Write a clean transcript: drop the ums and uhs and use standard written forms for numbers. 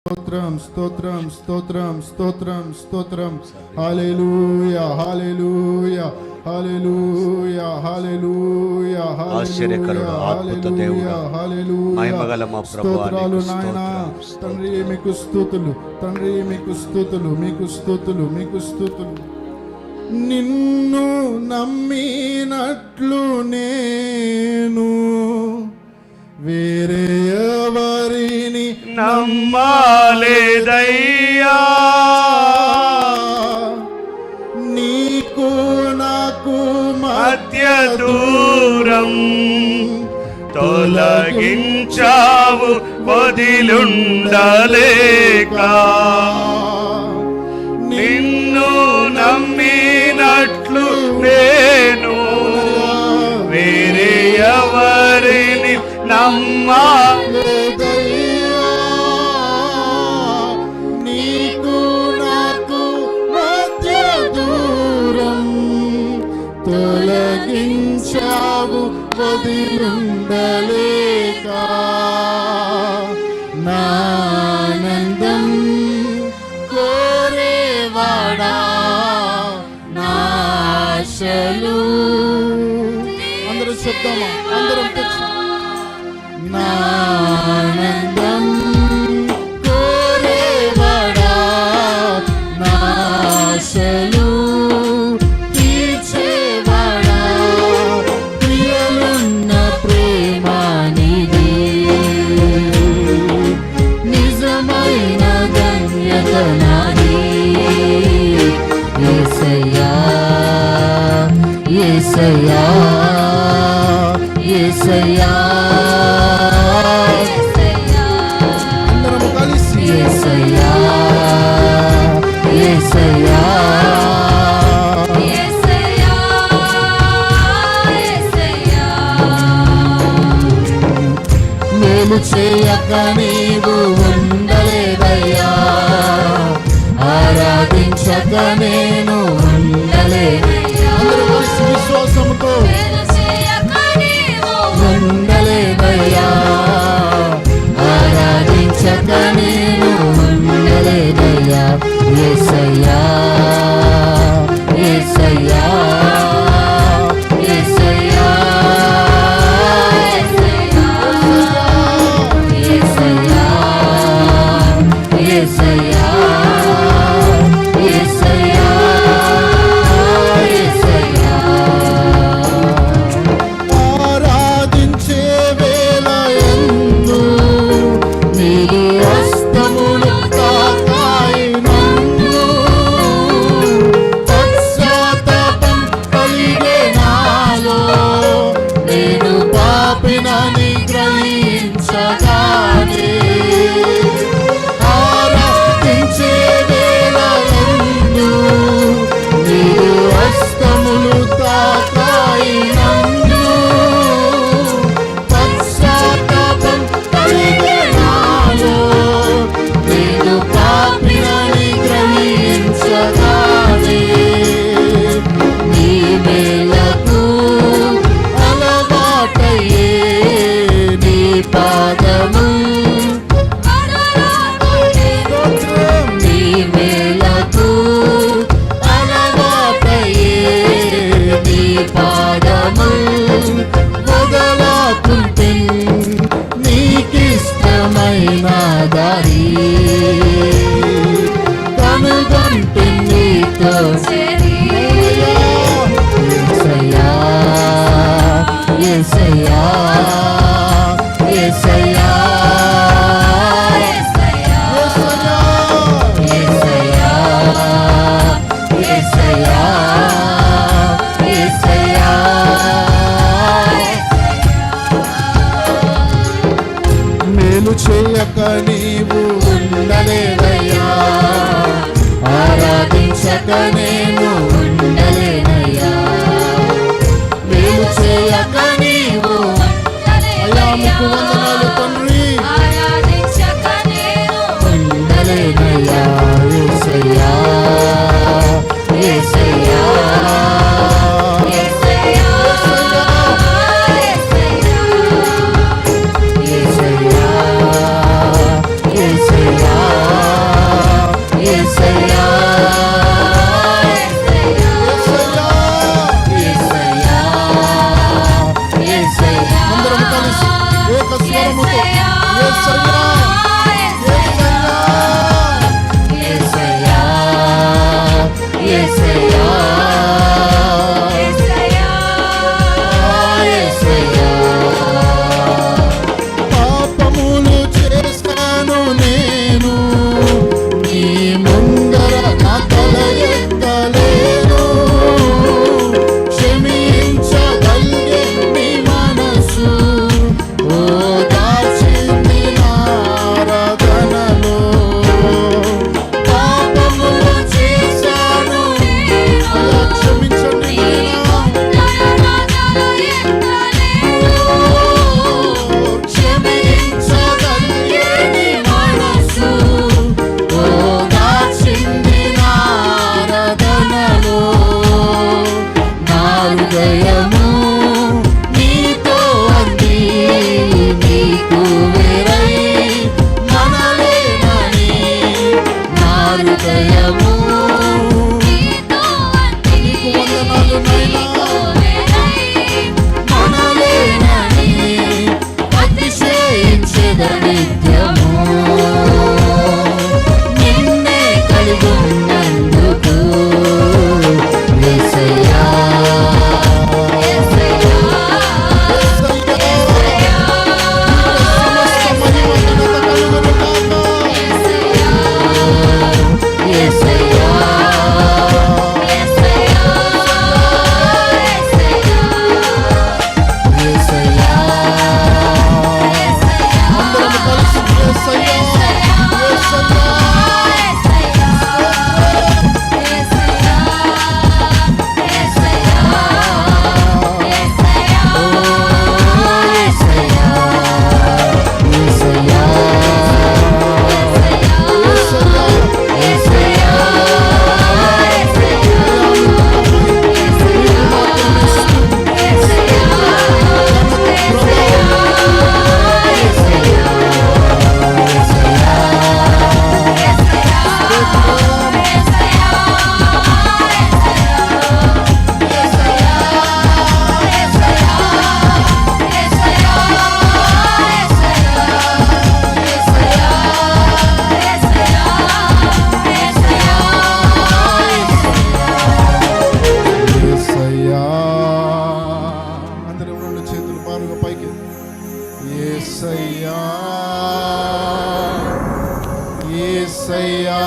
స్తోత్రం స్తోత్రం స్తోత్రం స్తోత్రం స్తోత్రం. హల్లెలూయా హల్లెలూయా హల్లెలూయా హల్లెలూయా ఆశ్చర్యకరుడు అద్భుత దేవుడు మహిమగల మా ప్రభువు నాయనా. తండ్రి మీకు స్తుతులు, తండ్రి మీకు స్తుతులు, మీకు స్తుతులు, మీకు స్తుతులు. నిన్ను నమ్మినట్లు నేను వేరే ఎవరిని నమ్మాలేదయ్యా. నీకు నాకు మధ్య దూరం తొలగించావు వదిలుండలేక. నిన్ను నమ్మినట్లు నేను వేరే ఎవరిని నమ్మాలేదయ్యా. నీకు నాకు మధ్య దూరం తొలగించావు వదిలుండలేక. నానందం కోరేవాడా నాశలు. అందరూ చెప్తామా? అందరం నానందం కోరేవాడా నాశలు తీర్చేవాడా. ప్రియలున్న ప్రేమానిది నిజమైన ధన్యత నాది. యేసయ్యా యేసయ్యా యేసయ్యా. అందరము కలిసి యేసయ్యా యేసయ్యా మేలు చేయక నీవు ఉండలేదయ్యా. ఆరాధించక నేను ఉండలేదయ్యా. విశ్వాసముతో ఉండలేదయ్యా. ఆరాధించక నేను ఉండలేదయ్యా. యేసయ్యా యేసయ్యా యేసయ్యా యేసయ్యా యేసయ్యా యేసయ్యా యేసయ్యా. ఆరాధించే వేళ యందు నీవు హస్తములు తాకాయి నన్ను. పశ్చాత్తాపం కలిగే నాలో నేను పాపినని గ్రహించగానే. ఆరాధించే వేళ యందు నీవు హస్తములు తాకాయి నన్ను. పశ్చాత్తాపం కలిగే నాలో నేను పాపినని గ్రహించగానే. నీ మేలకు అలవాటయ్యే నీ పాదము. నీ మేలకు అలవాటయ్యే నీ పాదము. వదలాకుంటే నీకిష్టమైన దారి కనుగొంటే నీతో యేసయ్యా యేసయ్యా యేసయ్యా యేసయ్యా యేసయ్యా యేసయ్యా. మేలు చేయక నీవు ఉండలేదయ్యా. ఆరాధించక నేను ఉండలేనయ్యా. మేలు చేయక నీవు అయ్యా మీకు వందనాలు తండ్రి. ఉండలేనయ్యా. యేసయ్యా యేసయ్యా యేసయ్యా యేసయ్యా యేసయ్యా హృదయము నీకు వందనాలు నాయనా మనలేనని అతిశయించెద నిత్యము నిన్నే కలిగి ఉన్నందుకు యేసయ్యా అందరూ రెండు చేతులు బారుగా పైకి యేసయ్యా యేసయ్యా